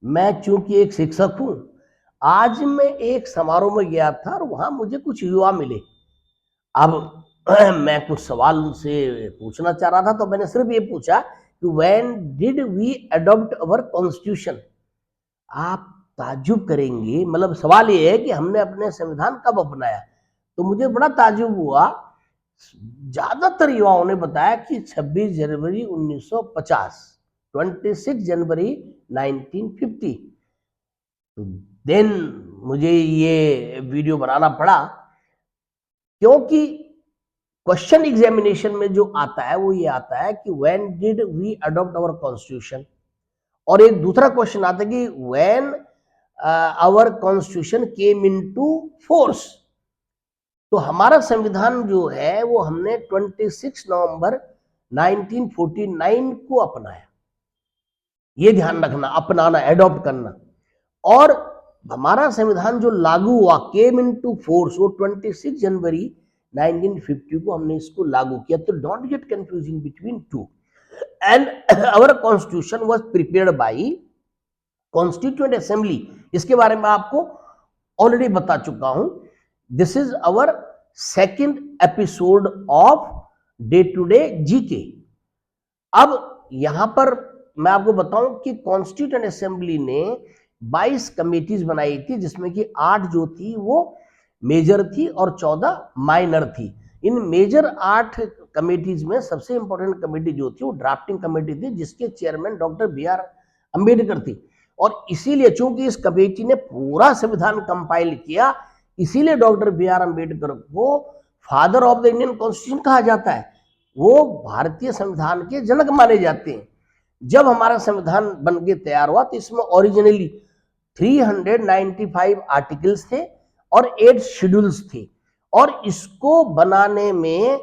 मैं चूंकि एक शिक्षक हूं, आज मैं एक समारोह में गया था और वहां मुझे कुछ युवा मिले। अब मैं कुछ सवाल उनसे पूछना चाह रहा था, तो मैंने सिर्फ ये पूछा कि when did we adopt our constitution. आप ताज्जुब करेंगे, मतलब सवाल ये है कि हमने अपने संविधान कब अपनाया। तो मुझे बड़ा ताज्जुब हुआ। ज्यादातर युवाओं ने बताया कि 26 जनवरी 1950, 26 जनवरी 1950। तो देन मुझे ये वीडियो बनाना पड़ा, क्योंकि क्वेश्चन एग्जामिनेशन में जो आता है वो ये आता है कि when did we adopt our constitution, और एक दूसरा क्वेश्चन आता है कि when our constitution came into force. तो हमारा संविधान जो है वो हमने 26 नवंबर 1949 को अपनाया। ये ध्यान रखना, अपनाना, एडॉप्ट करना। और हमारा संविधान जो लागू हुआ, केम इनटू फोर्स, वो 26 जनवरी 1950 को हमने इसको लागू किया। तो don't get confusing between two. And our constitution was prepared by constituent assembly. इसके बारे में आपको ऑलरेडी बता चुका हूं। This is our second episode of day to day GK. अब यहां पर मैं आपको बताऊं कि कॉन्स्टिट्यूएंट असेंबली ने 22 कमेटीज बनाई थी, जिसमें कि 8 जो थी वो मेजर थी और 14 माइनर थी। इन मेजर 8 कमेटीज में सबसे इंपॉर्टेंट कमेटी जो थी वो ड्राफ्टिंग कमेटी थी, जिसके चेयरमैन डॉक्टर बी.आर. अंबेडकर थी। और इसीलिए चूंकि इस कमेटी ने पूरा संविधान कंपाइल किया, इसीलिए डॉक्टर बी.आर. अंबेडकर को father of the Indian constitution कहा जाता है। वो भारतीय संविधान के जनक माने जाते हैं। जब हमारा संविधान बन के तैयार हुआ तो इसमें ओरिजिनली 395 आर्टिकल्स थे और 8 शेड्यूल्स थे, और इसको बनाने में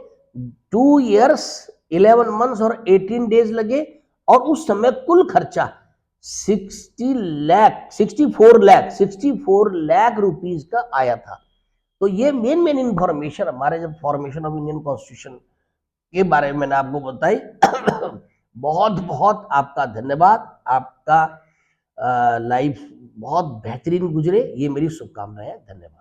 2 years 11 months और 18 days लगे। और उस समय कुल खर्चा 64 लाख रुपीज का आया था। तो ये मेन इंफॉर्मेशन हमारे जब फॉर्मेशन ऑफ इंडियन कॉन्स्टिट्यूशन के बारे में मैंने आपको बताई। बहुत बहुत आपका धन्यवाद। आपका लाइफ बहुत बेहतरीन गुजरे, ये मेरी शुभकामनाएं हैं। धन्यवाद।